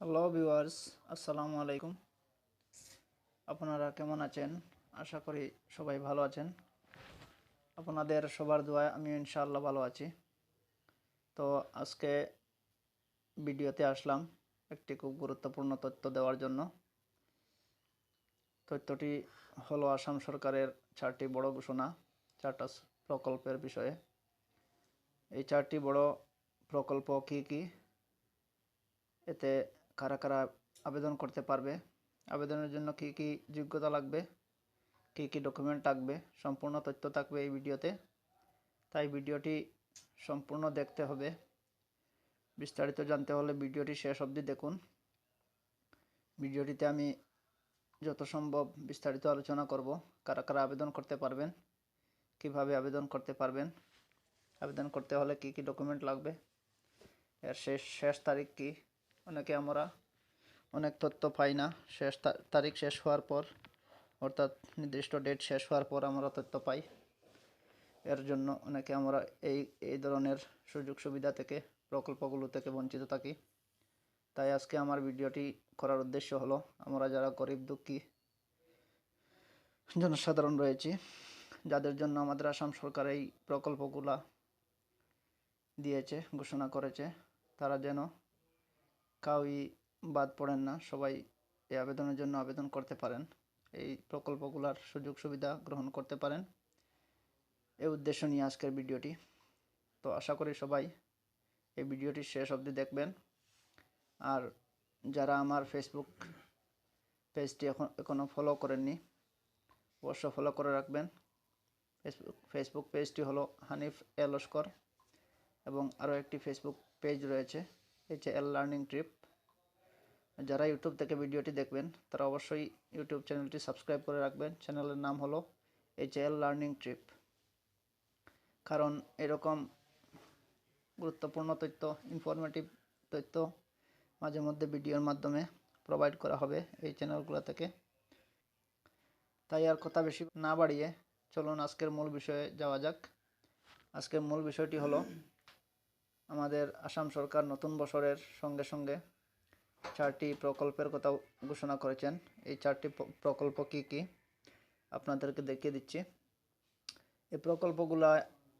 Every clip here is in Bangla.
হ্যালো ভিউয়ার্স, আসসালামু আলাইকুম। আপনারা কেমন আছেন? আশা করি সবাই ভালো আছেন। আপনাদের সবার দোয়ায় আমি ইনশাআল্লাহ ভালো আছি। তো আজকে ভিডিওতে আসলাম একটি খুব গুরুত্বপূর্ণ তথ্য দেওয়ার জন্য। তথ্যটি হলো আসাম সরকারের 4টি বড় ঘোষণা, 4টা প্রকল্পের বিষয়ে। এই 4টি বড় প্রকল্প কি কি, এতে কারা কারা আবেদন করতে পারবে, আবেদনের জন্য কি কি যোগ্যতা লাগবে, কী কী ডকুমেন্ট লাগবে, সম্পূর্ণ তথ্য থাকবে এই ভিডিওতে। তাই ভিডিওটি সম্পূর্ণ দেখতে হবে। বিস্তারিত জানতে হলে ভিডিওটি শেষ অবধি দেখুন। ভিডিওটিতে আমি যত সম্ভব বিস্তারিত আলোচনা করব। কারা কারা আবেদন করতে পারবেন, কিভাবে আবেদন করতে পারবেন, আবেদন করতে হলে কি কি ডকুমেন্ট লাগবে, এর শেষ তারিখ কি। অনেকে আমরা অনেক তথ্য পাই না, শেষ তারিখ শেষ হওয়ার পর, অর্থাৎ নির্দিষ্ট ডেট শেষ হওয়ার পর আমরা তথ্য পাই। এর জন্য অনেকে আমরা এই ধরনের সুযোগ সুবিধা থেকে, প্রকল্পগুলো থেকে বঞ্চিত থাকি। তাই আজকে আমার ভিডিওটি করার উদ্দেশ্য হলো, আমরা যারা গরিব দুঃখী জনসাধারণ রয়েছি, যাদের জন্য আমাদের আসাম সরকার এই প্রকল্পগুলা দিয়েছে, ঘোষণা করেছে, তারা যেন কাউই বাদ পড়েন না, সবাই এই আবেদনের জন্য আবেদন করতে পারেন, এই প্রকল্পগুলোর সুযোগ সুবিধা গ্রহণ করতে পারেন, এই উদ্দেশ্য নিয়ে আজকের ভিডিওটি। তো আশা করি সবাই এই ভিডিওটি শেষ অবধি দেখবেন। আর যারা আমার ফেসবুক পেজটি এখনও ফলো করেননি, অবশ্য ফলো করে রাখবেন। ফেসবুক পেজটি হলো হানিফ এ লস্কর, এবং আরও একটি ফেসবুক পেজ রয়েছে HL লার্নিং ট্রিপ। যারা ইউটিউব থেকে ভিডিওটি দেখবেন তারা অবশ্যই ইউটিউব চ্যানেলটি সাবস্ক্রাইব করে রাখবেন। চ্যানেলের নাম হলো HL লার্নিং ট্রিপ। কারণ এরকম গুরুত্বপূর্ণ তথ্য, ইনফরমেটিভ তথ্য মাঝে মধ্যে ভিডিওর মাধ্যমে প্রোভাইড করা হবে এই চ্যানেলগুলো থেকে। তাই আর কথা বেশি না বাড়িয়ে চলুন আজকের মূল বিষয়ে যাওয়া যাক। আজকের মূল বিষয়টি হলো, আমাদের আসাম সরকার নতুন বছরের সঙ্গে সঙ্গে 4টি প্রকল্পের কথা ঘোষণা করেছেন। এই 4টি প্রকল্প কি কি আপনাদেরকে দেখিয়ে দিচ্ছি। এই প্রকল্পগুলো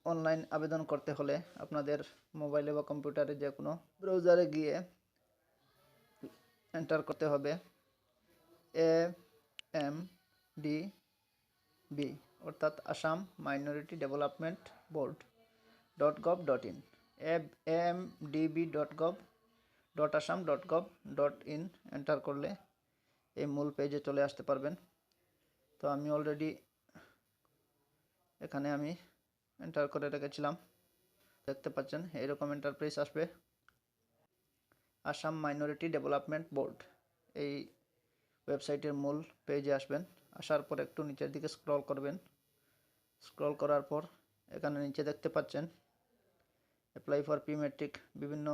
অনলাইন আবেদন করতে হলে আপনাদের মোবাইলে বা কম্পিউটারে যে কোনো ব্রাউজারে গিয়ে এন্টার করতে হবে AMDB, অর্থাৎ Assam minority development board .gov.in, amdb.gov.assam.gov.in enter করলে এই মূল পেজে চলে আসতে পারবেন। তো আমি অলরেডি এখানে এন্টার করে রেখেছিলাম, দেখতে পাচ্ছেন এইরকম এন্টারপ্রাইজ আসবে। আসাম মাইনরিটি ডেভেলপমেন্ট বোর্ড, এই ওয়েবসাইটের মূল পেজে আসবেন। আসার পর একটু নিচের দিকে স্ক্রল করবেন। স্ক্রল করার পর এখানে নিচে দেখতে পাচ্ছেন অ্যাপ্লাই ফর পি মেট্রিক, বিভিন্ন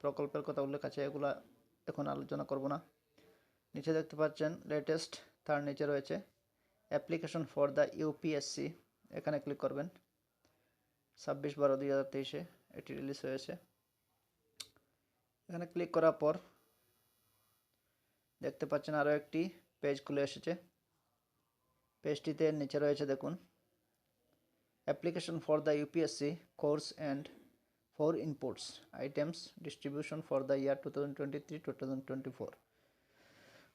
প্রকল্পের কথা উল্লেখ আছে, এগুলা এখন আলোচনা করব না। নিচে দেখতে পাচ্ছেন লেটেস্ট, তার নিচে রয়েছে অ্যাপ্লিকেশন ফর দ্য ইউপিএসসি, এখানে ক্লিক করবেন। 26/12/2023 এটি রিলিজ হয়েছে। এখানে ক্লিক করার পর দেখতে পাচ্ছেন আরও একটি পেজ খুলে এসেছে। পেজটিতে নিচে রয়েছে দেখুন, application for the UPSC course and 4 inputs items distribution for the year 2023-2024,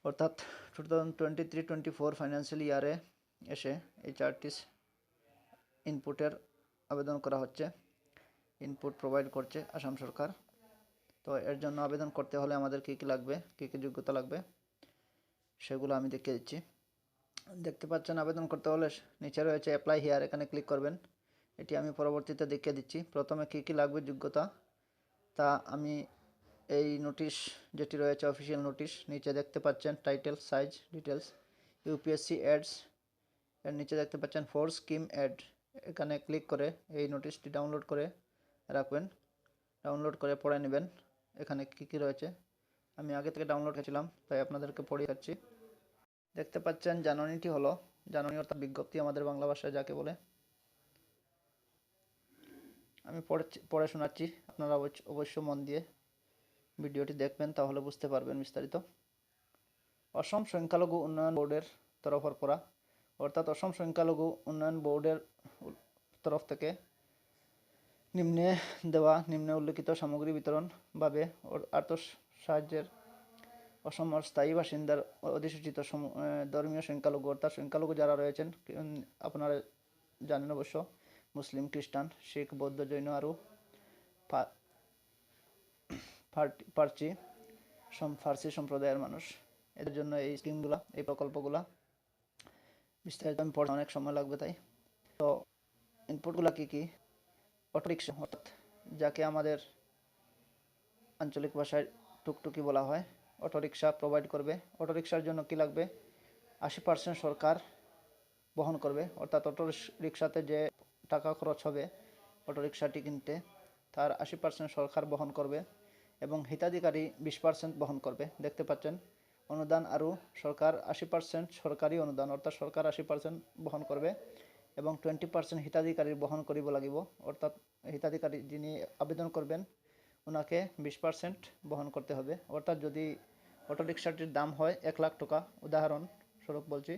অর্থাৎ 2023-24 ফাইন্যান্সিয়াল ইয়ারে এসে এই 4টি ইনপুটের আবেদন করা হচ্ছে, ইনপুট প্রোভাইড করছে আসাম সরকার। তো এর জন্য আবেদন করতে হলে আমাদের কী কী লাগবে, কী কী যোগ্যতা লাগবে, সেগুলো আমি দেখিয়ে দিচ্ছি। দেখতে পাচ্ছেন আবেদন করতে হলে নিচে রয়েছে অ্যাপ্লাই হিয়ার, এখানে ক্লিক করবেন। এটি আমি পরবর্তীতে দেখিয়ে দিচ্ছি। প্রথমে কী কী লাগবে যোগ্যতা, তা আমি এই নোটিশ যেটি রয়েছে অফিসিয়াল নোটিশ, নিচে দেখতে পাচ্ছেন title, size, details, UPSC ads, এর নিচে দেখতে পাচ্ছেন ফোর স্কিম অ্যাড, এখানে ক্লিক করে এই নোটিশটি ডাউনলোড করে রাখবেন, ডাউনলোড করে পড়ে নেবেন। এখানে কী কী রয়েছে আমি আগে থেকে ডাউনলোড করেছিলাম, তাই আপনাদেরকে পড়িয়ে যাচ্ছি। দেখতে পাচ্ছেন জাননীটি হলো, জাননী অর্থাৎ বিজ্ঞপ্তি আমাদের বাংলা ভাষায় যাকে বলে। আমি পড়ে শোনাচ্ছি, আপনারা অবশ্য মন দিয়ে ভিডিওটি দেখবেন, তাহলে বুঝতে পারবেন বিস্তারিত। অসম সংখ্যালঘু উন্নয়ন বোর্ডের তরফের পড়া, অর্থাৎ অসম সংখ্যালঘু উন্নয়ন বোর্ডের তরফ থেকে নিম্নে উল্লেখিত সামগ্রী বিতরণ ভাবে আর্থ সাহায্যের অসমের স্থায়ী বাসিন্দার অধিসূচিত ধর্মীয় সংখ্যালঘু, অর্থাৎ সংখ্যালঘু যারা রয়েছেন, আপনারা জানেন অবশ্য, মুসলিম, খ্রিস্টান, শিখ, বৌদ্ধ, জৈন আরও ফার্সি সম্প্রদায়ের মানুষ, এদের জন্য এই স্কিমগুলা, এই প্রকল্পগুলা বিস্তারিত আমি পড়তে অনেক সময় লাগবে, তাই তো ইনপুটগুলা কী কী? অটোরিক্সা, অর্থাৎ যাকে আমাদের আঞ্চলিক ভাষায় টুকটুকি বলা হয়, অটোরিক্সা প্রোভাইড করবে। অটোরিক্সার জন্য কি লাগবে? 80% সরকার বহন করবে, অর্থাৎ অটোরিক্সাতে যে টাকা খরচ হবে অটোরিক্সাটি কিনতে, তার 80% সরকার বহন করবে এবং হিতাধিকারী 20% বহন করবে। দেখতে পাচ্ছেন অনুদান আরও সরকার 80% সরকারি অনুদান, অর্থাৎ সরকার 80% বহন করবে এবং 20% হিতাধিকারী বহন করিব লাগিব, অর্থাৎ হিতাধিকারী যিনি আবেদন করবেন ওনাকে 20% বহন করতে হবে। অর্থাৎ যদি অটোরিক্সাটির দাম হয় 1 লাখ টাকা, উদাহরণস্বরূপ বলছি,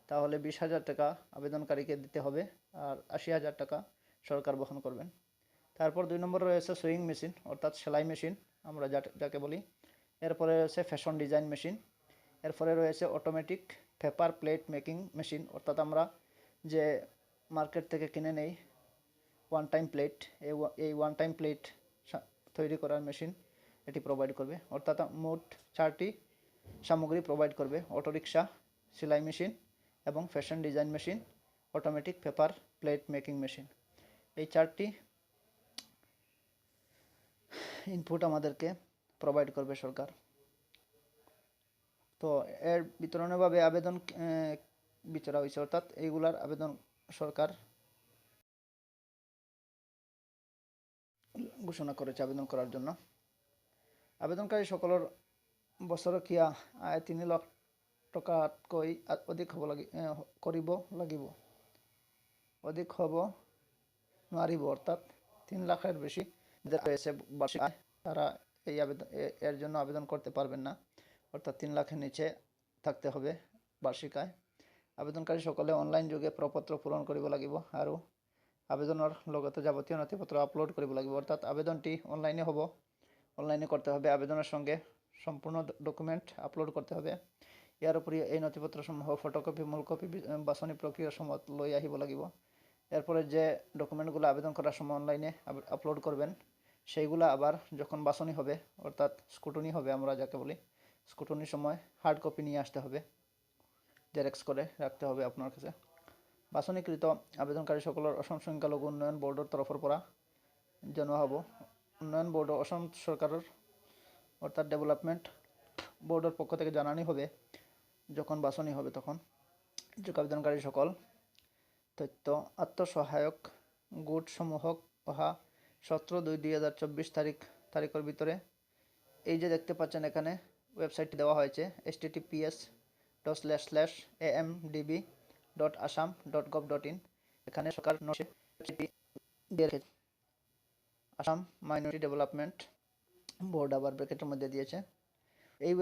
তাহলে 20,000 টাকা আবেদনকারীকে দিতে হবে আর 80,000 টাকা সরকার বহন করবেন। তারপর 2 নম্বর রয়েছে সুইং মেশিন, অর্থাৎ সেলাই মেশিন আমরা যাকে বলি। এরপরে রয়েছে ফ্যাশন ডিজাইন মেশিন। এরপরে রয়েছে automatic paper plate making machine, অর্থাৎ আমরা যে মার্কেট থেকে কিনে নেই ওয়ান টাইম প্লেট, এই ওয়ান টাইম প্লেট তৈরি করার মেশিন এটি প্রোভাইড করবে। অর্থাৎ মোট 4টি সামগ্রী প্রোভাইড করবে: অটোরিক্সা, সেলাই মেশিন এবং fashion design machine, automatic paper plate making machine. এই 4টি ইনপুট আমাদেরকে প্রোভাইড করবে সরকার। তো এর বিতরণভাবে আবেদন বিচারা হয়েছে, অর্থাৎ এইগুলার আবেদন সরকার ঘোষণা করেছে আবেদন করার জন্য। আবেদনকারী সকলের বছৰকীয়া আয় 3 লাখ টকাতকৈ অধিক অধিক হ'ব নোৱাৰিব, অর্থাৎ 3 লাখের বেশি যাদের রয়েছে বার্ষিক আয়, তারা এর জন্য আবেদন করতে পারবেন না, অর্থাৎ 3 লাখের নিচে থাকতে হবে বার্ষিক আয়। আবেদনকারী সকলে অনলাইন যোগে প্রপত্ৰ পূরণ কৰিব লাগিব আৰু আবেদনের লগতে যাবতীয় নথিপত্র আপলোড কৰিব লাগিব, অর্থাৎ আবেদনটি অনলাইনে হ'ব, অনলাইনে করতে হবে। আবেদনের সঙ্গে সম্পূর্ণ ডকুমেন্ট আপলোড করতে হবে। ইয়ার উপৰি এই নথিপত্রসমূহ ফটোকপি, মূল কপি বাছনি প্রক্রিয়ার সময় লৈ আহিব লাগিব। এরপরে যে ডকুমেন্টগুলো আবেদন করার সময় অনলাইনে আপলোড করবেন, সেইগুলো আবার যখন বাছনি হবে, অর্থাৎ স্ক্রুটনি হবে আমরা যাকে বলি, স্ক্রুটনির সময় হার্ড কপি নিয়ে আসতে হবে, জেরক্স করে রাখতে হবে আপনার কাছে। বাছনিকৃত আবেদনকারী সকলের অসম সংখ্যালঘু উন্নয়ন বোর্ডের তরফের পৰা জনোৱা হ'ব। উন্নয়ন বোর্ড অসম সরকারের অর্থাৎ ডেভেলপমেন্ট বোর্ডের পক্ষ থেকে জানানি হবে যখন বাছনি হবে, তখন যোগ্য আবেদনকারী সকল তথ্য আত্মসহায়ক গোটসমূহক অহা 17/2/2024 তারিখের ভিতরে, এই যে দেখতে পাচ্ছেন এখানে ওয়েবসাইটটি দেওয়া হয়েছে https://amdb.assam.gov.in, এখানে সরকার আসাম মাইনরিটি ডেভেলপমেন্ট বোর্ড আবার ব্র্যাকেটের মধ্যে দিয়েছে। এই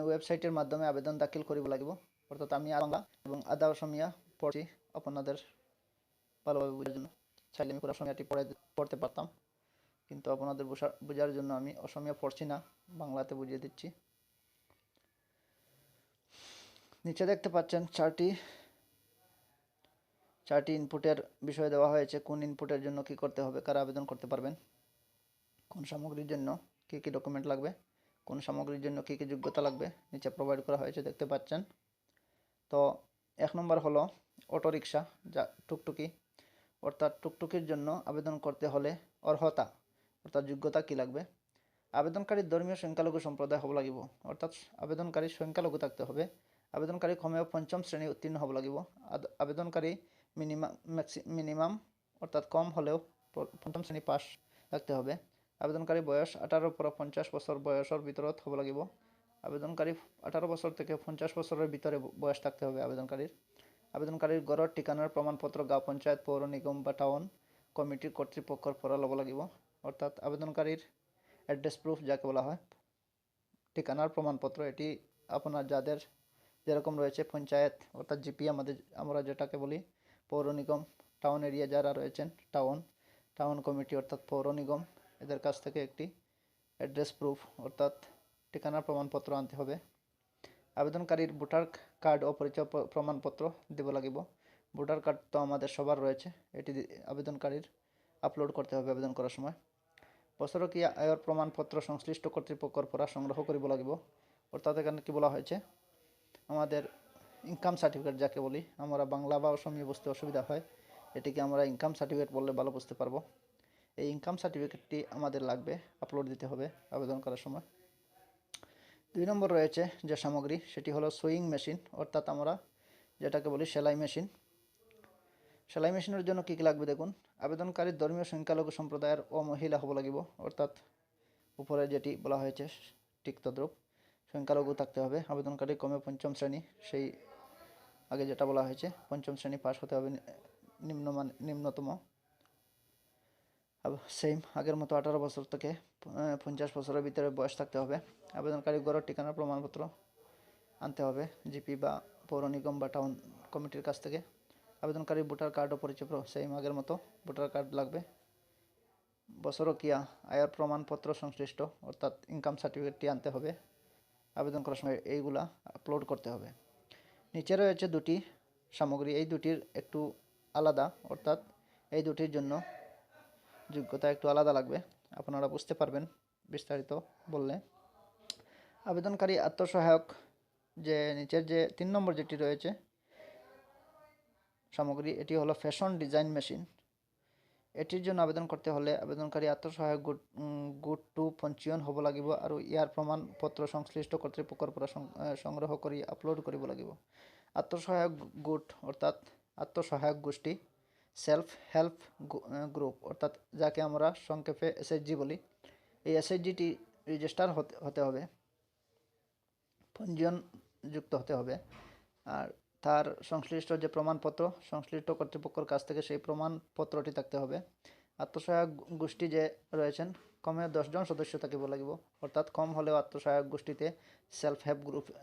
ওয়েবসাইটের মাধ্যমে আবেদন দাখিল করিব লাগিব, অর্থাৎ আমি বাংলা এবং আধা অসমীয়া পড়ছি আপনাদের ভালোভাবে বোঝার জন্য। চাইলে আমি পুরো অসমীয়াটি পড়তে পারতাম, কিন্তু আপনাদের বোঝার জন্য আমি অসমীয়া পড়ছি না, বাংলাতে বুঝিয়ে দিচ্ছি। নিচে দেখতে পাচ্ছেন চারটি ইনপুটের বিষয় দেওয়া হয়েছে। কোন ইনপুটের জন্য কি করতে হবে, কারা আবেদন করতে পারবেন, কোন সামগ্রীর জন্য কি কি ডকুমেন্ট লাগবে, কোন সামগ্রীর জন্য কি কি যোগ্যতা লাগবে, নিচে প্রোভাইড করা হয়েছে দেখতে পাচ্ছেন। তো 1 নম্বর হলো অটোরিক্সা, যা টুকটুকি, অর্থাৎ টুকটুকির জন্য আবেদন করতে হলে অর্হতা অর্থাৎ যোগ্যতা কি লাগবে। আবেদনকারী ধর্মীয় সংখ্যালঘু সম্প্রদায় হব লাগিব, অর্থাৎ আবেদনকারী সংখ্যালঘু থাকতে হবে। আবেদনকারী কমেও 5ম শ্রেণী উত্তীর্ণ হব লাগিব। আবেদনকারী মিনিমাম অর্থাৎ কম হলেও 5ম শ্রেণী পাস থাকতে হবে। আবেদনকারী বয়স 18 পৰা 50 বছর বয়সের ভিতৰত হব লাগিব। আবেদনকারী 18 বছর থেকে 50 বছরের ভিতরে বয়স থাকতে হবে আবেদনকারীর ঘরের ঠিকানার প্রমাণপত্র গাঁও পঞ্চায়েত, পৌর নিগম বা টাউন কমিটির কর্তৃপক্ষের পৰা ল'ব লাগিব। অর্থাৎ আবেদনকারীর অ্যাড্রেস প্রুফ যাকে বলা হয়, ঠিকানার প্রমাণপত্র। এটি আপনার যাদের যেরকম রয়েছে পঞ্চায়েত অর্থাৎ জিপি আমরা যেটাকে বলি, পৌর নিগম, টাউন এরিয়া যারা রয়েছেন, টাউন কমিটি অর্থাৎ পৌর নিগম, এদের কাছ থেকে একটি অ্যাড্রেস প্রুফ অর্থাৎ ঠিকানার প্রমাণপত্র আনতে হবে। আবেদনকারীর ভোটার কার্ড ও পরিচয় প্রমাণপত্র দেব লাগিব। ভোটার কার্ড তো আমাদের সবার রয়েছে, এটি আবেদনকারীর আপলোড করতে হবে আবেদন করার সময়। বছরকীয়া আয়র প্রমাণপত্র সংশ্লিষ্ট কর্তৃপক্ষর পৰা সংগ্রহ কৰিব লাগিব। অর্থাৎ এখানে কি বলা হয়েছে, আমাদের ইনকাম সার্টিফিকেট যাকে বলি, আমরা বাংলা বা অসমীয়া বুঝতে অসুবিধা হয়, এটিকে আমরা ইনকাম সার্টিফিকেট বললে ভালো বুঝতে পারবো। এই ইনকাম সার্টিফিকেটটি আমাদের লাগবে, আপলোড দিতে হবে আবেদন করার সময়। 2 নম্বর রয়েছে যে সামগ্রী, সেটি হলো সুইং মেশিন অর্থাৎ আমরা যেটাকে বলি সেলাই মেশিন। সেলাই মেশিনের জন্য কী কী লাগবে দেখুন। আবেদনকারীর ধর্মীয় সংখ্যালঘু সম্প্রদায়ের ও মহিলা হব লাগিব, অর্থাৎ উপরে যেটি বলা হয়েছে ঠিক তদ্রূপ সংখ্যালঘু থাকতে হবে। আবেদনকারী কমে 5ম শ্রেণী, সেই আগে যেটা বলা হয়েছে 5ম শ্রেণী পাস হতে হবে নিম্নতম। সেম আগের মতো 18 বছর থেকে 50 বছরের ভিতরে বয়স থাকতে হবে। আবেদনকারী গড়ের ঠিকানার প্রমাণপত্র আনতে হবে জিপি বা পৌর নিগম বা টাউন কমিটির কাছ থেকে। আবেদনকারী ভোটার কার্ড ও পরিচয় সেম আগের মতো ভোটার কার্ড লাগবে। বছরকীয়া আয়ের প্রমাণপত্র সংশ্লিষ্ট অর্থাৎ ইনকাম সার্টিফিকেটটি আনতে হবে। আবেদন করার সময় এইগুলা আপলোড করতে হবে। নিচে রয়েছে 2টি সামগ্রী, এই দুটির একটু আলাদা, অর্থাৎ এই দুটির জন্য যোগ্যতা একটু আলাদা লাগবে, আপনারা বুঝতে পারবেন বিস্তারিত বললে। আবেদনকারী আত্মসহায়ক, যে নিচের যে 3 নম্বর যেটি রয়েছে সামগ্রী, এটি হলো ফ্যাশন ডিজাইন মেশিন। এটির জন্য আবেদন করতে হলে আবেদনকারী আত্মসহায়ক গোটটো পঞ্জীয়ন হ'ব লাগিব আৰু ইয়াৰ প্ৰমাণপত্ৰ সংশ্লিষ্ট কৰ্তৃপক্ষৰ পৰা সংগ্ৰহ কৰি আপলোড কৰিব লাগিব। আত্মসহায়ক গোট অর্থাৎ আত্মসহায়ক গোষ্ঠী, সেলফ হেল্প গ্রুপ অর্থাৎ যাকে আমরা সংক্ষেপে এসএইচজি বলি, এই এসএইচজিটি রেজিস্টার হতে হবে, পঞ্জীয়ন যুক্ত হতে হবে, আর তার সংশ্লিষ্ট যে প্রমাণপত্র সংশ্লিষ্ট কর্তৃপক্ষের কাছ থেকে সেই প্রমাণপত্রটি থাকতে হবে। আত্মসহায়ক গোষ্ঠী যে রয়েছেন কমে 10 জন সদস্য থাকিব লাগিব, অর্থাৎ কম হলেও আত্মসহায়ক গোষ্ঠীতে সেলফ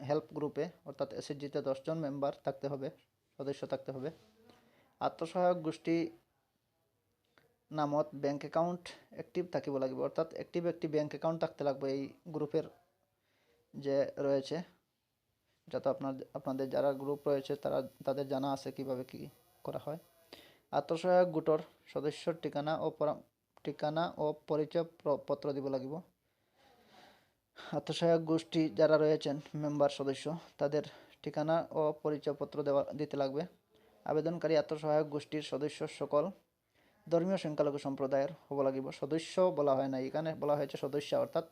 হেল্প গ্রুপে অর্থাৎ এসএইচজিতে 10 জন মেম্বার থাকতে হবে, সদস্য থাকতে হবে। আত্মসহায়ক গোষ্ঠী নামত ব্যাংক অ্যাকাউন্ট অ্যাক্টিভ থাকিব লাগিব, অর্থাৎ অ্যাক্টিভ একটি ব্যাংক অ্যাকাউন্ট থাকতে লাগবে এই গ্রুপের যে রয়েছে, যাতে আপনাদের যারা গ্রুপ রয়েছে তাদের জানা আছে কিভাবে কি করা হয়। আত্মসহায়ক গোটর সদস্যর ঠিকানা ও পরিচয় পত্র দিব লাগিব। আত্মসহায়ক গোষ্ঠী যারা রয়েছেন মেম্বার সদস্য, তাদের ঠিকানা ও পরিচয় পত্র দিতে লাগবে। আবেদনকারী আত্মসহায়ক গোষ্ঠীর সদস্য সকল ধর্মীয় সংখ্যালঘু সম্প্রদায়ের হব লাগিব। সদস্য বলা হয় না, এখানে বলা হয়েছে সদস্য, অর্থাৎ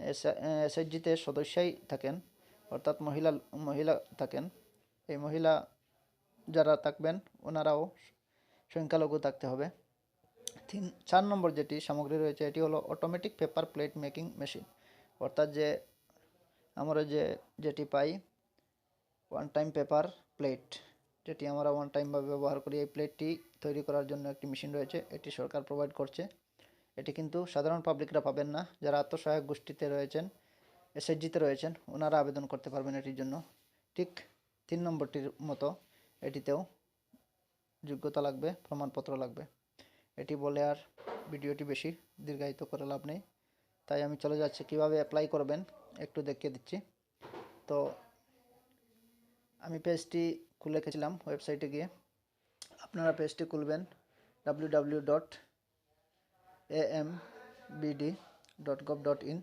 এসএইচজিতে সদস্যই থাকেন, অর্থাৎ মহিলা থাকেন। এই মহিলা যারা থাকবেন ওনারাও সংখ্যালঘু থাকতে হবে। 4 নম্বর যেটি সামগ্রী রয়েছে এটি হলো automatic paper plate making machine, অর্থাৎ যে আমরা যেটি পাই ওয়ান টাইম পেপার প্লেট, যেটি আমরা ওয়ান টাইমভাবে ব্যবহার করি, এই প্লেটটি তৈরি করার জন্য একটি মেশিন রয়েছে, এটি সরকার প্রোভাইড করছে। এটি কিন্তু সাধারণ পাবলিকরা পাবেন না, যারা আত্মসহায়ক গোষ্ঠীতে রয়েছেন এসএইচজিতে রয়েছেন ওনারা আবেদন করতে পারবেন এটির জন্য। ঠিক 3 নম্বরটির মতো এটিতেও যোগ্যতা লাগবে, প্রমাণপত্র লাগবে। এটি বলে আর ভিডিওটি বেশি দীর্ঘায়িত করে লাভ নেই, তাই আমি চলে যাচ্ছি কিভাবে অ্যাপ্লাই করবেন একটু দেখিয়ে দিচ্ছি। তো আমি পেজটি খুলে রেখেছিলাম ওয়েবসাইটে গিয়ে, আপনারা পেজটি খুলবেন www.ambd.gov.in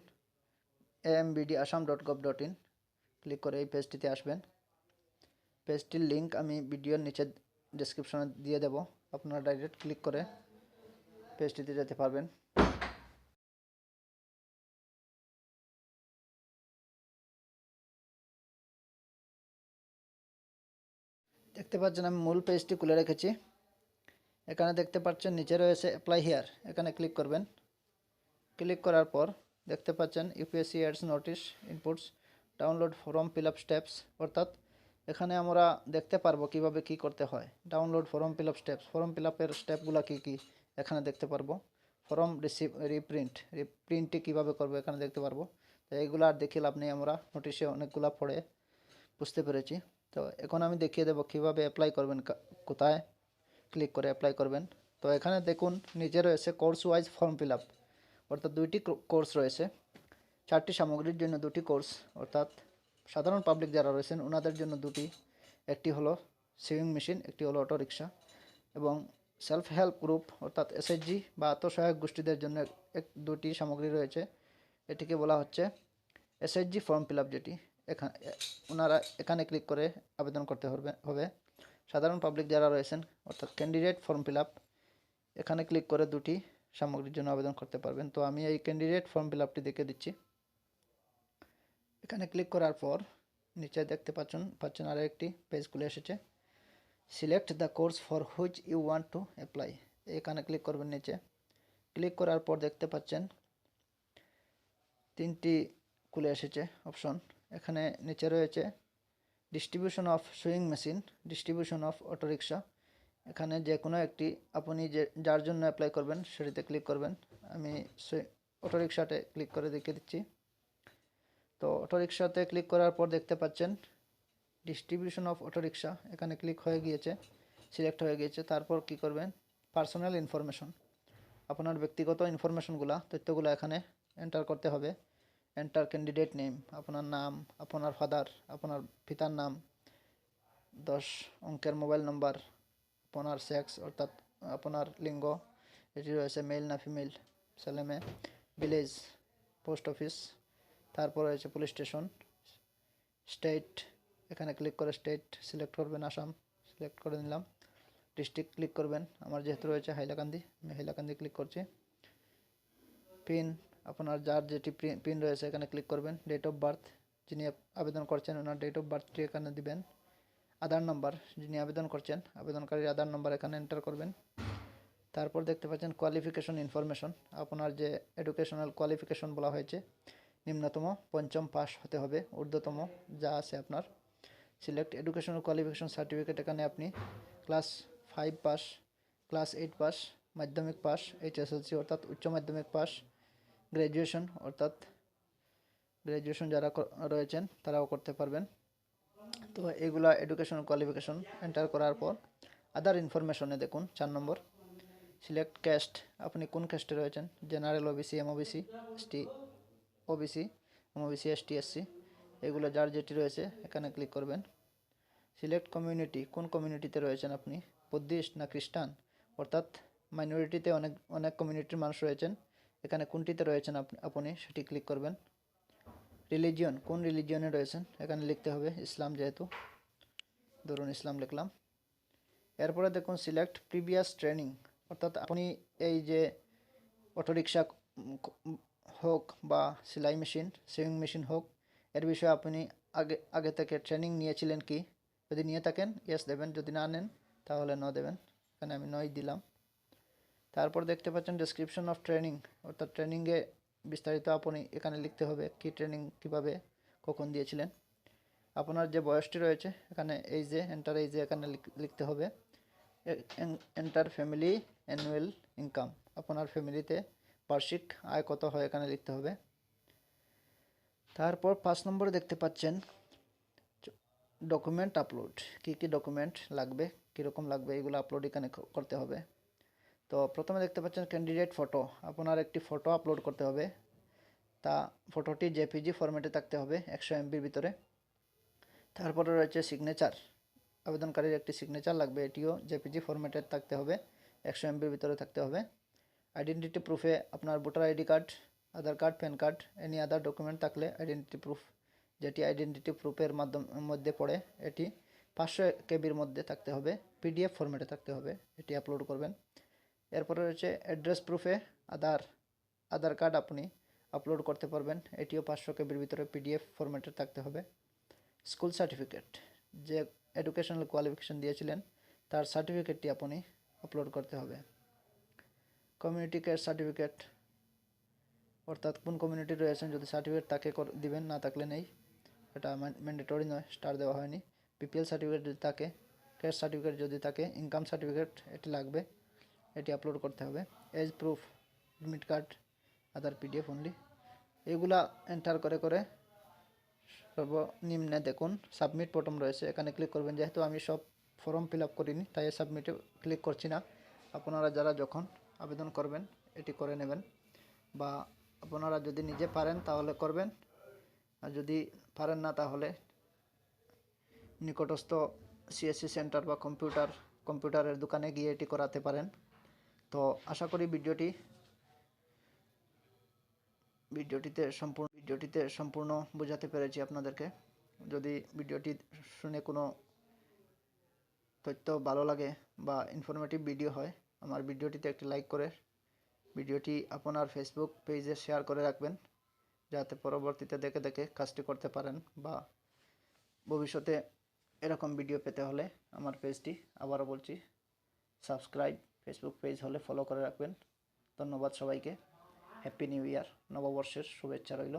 ambdasam.gov.in ক্লিক করে এই পেজটিতে আসবেন। পেজটির লিঙ্ক আমি ভিডিওর নিচে ডেসক্রিপশনে দিয়ে দেব, আপনারা ডাইরেক্ট ক্লিক করে পেজটিতে যেতে পারবেন। দেখতে পাচ্ছেন আমি মূল পেজটি খুলে রেখেছি, এখানে দেখতে পাচ্ছেন নিচে রয়েছে অ্যাপ্লাই হিয়ার, এখানে ক্লিক করবেন। ক্লিক করার পর দেখতে পাচ্ছেন UPSC ads notice inputs download form fill up steps, অর্থাৎ এখানে আমরা দেখতে পারবো কিভাবে কি করতে হয়। Download form fill up steps, form fill আপের স্টেপগুলো কী কী এখানে দেখতে পারবো। ফর্ম রিপ্রিন্টটি কীভাবে করবো এখানে দেখতে পারবো। তো এইগুলো আর দেখে লাভ নেই, আমরা নোটিশে অনেকগুলো পড়ে বুঝতে পেরেছি। তো এখন আমি দেখিয়ে দেবো কীভাবে অ্যাপ্লাই করবেন, কোথায় ক্লিক করে অ্যাপ্লাই করবেন। তো এখানে দেখুন নিচে রয়েছে course wise form fill up, অর্থাৎ 2টি কোর্স রয়েছে, 4টি সামগ্রীর জন্য 2টি কোর্স, অর্থাৎ সাধারণ পাবলিক যারা রয়েছেন ওনাদের জন্য 2টি, একটি হলো সুইং মেশিন, একটি হলো অটোরিকশা। এবং সেলফ হেল্প গ্রুপ অর্থাৎ এসএইচজি বা আত্মসহায়ক গোষ্ঠীদের জন্য 2টি সামগ্রী রয়েছে, এটিকে বলা হচ্ছে এসএইচজি ফর্ম ফিল আপ, যেটি ওনারা এখানে ক্লিক করে আবেদন করতে হবে। সাধারণ পাবলিক যারা রয়েছেন অর্থাৎ ক্যান্ডিডেট ফর্ম ফিল আপ, এখানে ক্লিক করে 2টি সামগ্রীর জন্য আবেদন করতে পারবেন। তো আমি এই ক্যান্ডিডেট ফর্ম ফিল আপটি দেখে দিচ্ছি। এখানে ক্লিক করার পর নিচে দেখতে পাচ্ছেন আরও একটি পেজ খুলে এসেছে, select the course for which you want to apply. এখানে ক্লিক করবেন। নিচে ক্লিক করার পর দেখতে পাচ্ছেন 3টি খুলে এসেছে অপশন। এখানে নিচে রয়েছে distribution of sewing machine, distribution of autorickshaw. এখানে যে কোনো একটি আপনি যার জন্য অ্যাপ্লাই করবেন সেটিতে ক্লিক করবেন। আমি অটোরিকশাতে ক্লিক করে দেখিয়ে দিচ্ছি। তো অটোরিকশাতে ক্লিক করার পর দেখতে পাচ্ছেন ডিস্ট্রিবিউশন অফ অটোরিকশা, এখানে ক্লিক হয়ে গিয়েছে, সিলেক্ট হয়ে গিয়েছে। তারপর কি করবেন, পার্সোনাল ইনফরমেশন, আপনার ব্যক্তিগত ইনফরমেশনগুলো, তথ্যগুলো এখানে এন্টার করতে হবে। এন্টার ক্যান্ডিডেট নেম, আপনার নাম, আপনার ফাদার, আপনার পিতার নাম, 10 অঙ্কের মোবাইল নম্বর, আপনার সেক্স অর্থাৎ আপনার লিঙ্গ, এটি রয়েছে মেল না ফিমেল, ছেলে মেয়ে, ভিলেজ, পোস্ট অফিস, তারপর রয়েছে পুলিশ স্টেশন, স্টেট, এখানে ক্লিক করে স্টেট সিলেক্ট করবেন, আসাম সিলেক্ট করে নিলাম। ডিস্ট্রিক্ট ক্লিক করবেন, আমার যেহেতু রয়েছে হাইলাকান্দি, আমি হাইলাকান্দি ক্লিক করছি। পিন, আপনার যার যেটি পিন রয়েছে এখানে ক্লিক করবেন। ডেট অফ বার্থ, যিনি আবেদন করছেন ওনার ডেট অফ বার্থটি এখানে দিবেন। আধার নাম্বার, যিনি আবেদন করছেন আবেদনকারীর আধার নাম্বার এখানে এন্টার করবেন। তারপর দেখতে পাচ্ছেন কোয়ালিফিকেশন ইনফরমেশন, আপনার যে এডুকেশনাল কোয়ালিফিকেশন বলা হয়েছে, নিম্নতম 5ম পাস হতে হবে, ঊর্ধ্বতম যা আছে আপনার। সিলেক্ট এডুকেশনাল কোয়ালিফিকেশন সার্টিফিকেট, এখানে আপনি ক্লাস 5 পাস, ক্লাস 8 পাস, মাধ্যমিক পাস, এইচএসএলসি অর্থাৎ উচ্চ মাধ্যমিক পাস, গ্র্যাজুয়েশন অর্থাৎ গ্র্যাজুয়েশন যারা রয়েছেন তারাও করতে পারবেন। তো এগুলা এডুকেশনাল কোয়ালিফিকেশন এন্টার করার পর আদার ইনফরমেশনে দেখুন 4 নম্বর, সিলেক্ট ক্যাস্ট, আপনি কোন ক্যাস্টে রয়েছেন, general, OBC, MOBC, ST, OBC, MOBC, ST, SC, এগুলো যার যেটি রয়েছে এখানে ক্লিক করবেন। সিলেক্ট কমিউনিটি, কোন কমিউনিটিতে রয়েছেন আপনি, বুদ্ধিস্ট না খ্রিস্টান, অর্থাৎ মাইনরিটিতে অনেক কমিউনিটির মানুষ রয়েছেন, এখানে কোনটিতে রয়েছেন আপনি সেটি ক্লিক করবেন। রিলিজিয়ন, কোন রিলিজিয়নে রয়েছেন এখানে লিখতে হবে, ইসলাম যেহেতু ধরুন ইসলাম লিখলাম। এরপরে দেখুন সিলেক্ট প্রিভিয়াস ট্রেনিং, অর্থাৎ আপনি এই যে অটোরিকশা হোক বা সেলাই মেশিন, সুইং মেশিন হোক, এর বিষয়ে আপনি আগে থেকে ট্রেনিং নিয়েছিলেন কি, যদি নিয়ে থাকেন ইয়েস দেবেন, যদি না নেন তাহলে নো দেবেন, এখানে আমি নই দিলাম। তারপর দেখতে পাচ্ছেন ডেসক্রিপশন অফ ট্রেনিং, অর্থাৎ ট্রেনিংয়ে বিস্তারিত আপনি এখানে লিখতে হবে, কি ট্রেনিং কীভাবে কখন দিয়েছিলেন। আপনার যে বয়সটি রয়েছে এখানে এই যে এন্টার এই যে এখানে লিখতে হবে। এন্টার ফ্যামিলি অ্যানুয়াল ইনকাম, আপনার ফ্যামিলিতে বার্ষিক আয় কত হয় এখানে লিখতে হবে। তারপর 5 নম্বরে দেখতে পাচ্ছেন ডকুমেন্ট আপলোড, কী কী ডকুমেন্ট লাগবে, কীরকম লাগবে, এগুলো আপলোড এখানে করতে হবে। তো প্রথমে দেখতে পাচ্ছেন ক্যান্ডিডেট ফটো, আপনার একটি ফটো আপলোড করতে হবে, তা ফটোটি জেপিজি ফরম্যাটে থাকতে হবে 100 MBর ভিতরে। তারপরে রয়েছে সিগনেচার, আবেদনকারীর একটি সিগনেচার লাগবে, এটিও জেপিজি ফরম্যাটে থাকতে হবে, 100 MBর ভিতরে থাকতে হবে। আইডেন্টিটি প্রুফে আপনার voter ID card, Aadhaar card, PAN card, any other document থাকলে আইডেন্টিটি প্রুফ, যেটি আইডেন্টিটি প্রুফের মধ্যে পড়ে, এটি 500 KBর মধ্যে থাকতে হবে, পিডিএফ ফরম্যাটে থাকতে হবে, এটি আপলোড করবেন। এরপরে রয়েছে অ্যাড্রেস প্রুফে আধার কার্ড আপনি আপলোড করতে পারবেন, এটিও 500 KBর ভিতরে পিডিএফ ফরম্যাটে থাকতে হবে। স্কুল সার্টিফিকেট, যে এডুকেশনাল কোয়ালিফিকেশন দিয়েছিলেন তার সার্টিফিকেটটি আপনি আপলোড করতে হবে। কমিউনিটি কেয়ার সার্টিফিকেট, অর্থাৎ কোন কমিউনিটি রয়েছেন, যদি সার্টিফিকেট তাকে দিবেন, না থাকলে নেই, এটা ম্যান্ডেটরি নয়, স্টার দেওয়া হয়নি। বিপিএল সার্টিফিকেট যদি থাকে, ক্যাশ সার্টিফিকেট যদি থাকে, ইনকাম সার্টিফিকেট এটি লাগবে, এটি আপলোড করতে হবে। এজ প্রুফ, অ্যাডমিট কার্ড, আদার পিডিএফ অনলি, এগুলা এন্টার করে করে সর্বনিম্নে দেখুন সাবমিট বটন রয়েছে, এখানে ক্লিক করবেন। যেহেতু আমি সব ফর্ম ফিল আপ করিনি তাই সাবমিটে ক্লিক করছি না। আপনারা যারা যখন আবেদন করবেন এটি করে নেবেন, বা আপনারা যদি নিজে পারেন তাহলে করবেন, আর যদি পারেন না তাহলে নিকটস্থ সিএসসি সেন্টার বা কম্পিউটারের দোকানে গিয়ে এটি করাতে পারেন। তো আশা করি ভিডিওটিতে সম্পূর্ণ বোঝাতে পেরেছি আপনাদেরকে। যদি ভিডিওটি শুনে কোনো তথ্য ভালো লাগে বা ইনফরমেটিভ ভিডিও হয়, আমার ভিডিওটিতে একটি লাইক করে ভিডিওটি আপনার ফেসবুক পেজে শেয়ার করে রাখবেন, যাতে পরবর্তীতে দেখে দেখে কাজটি করতে পারেন, বা ভবিষ্যতে এরকম ভিডিও পেতে হলে আমার পেজটি আবারও বলছি সাবস্ক্রাইব, ফেসবুক পেজ হলে ফলো করে রাখবেন। ধন্যবাদ সবাইকে। হ্যাপি নিউ ইয়ার, নববর্ষের শুভেচ্ছা রইল।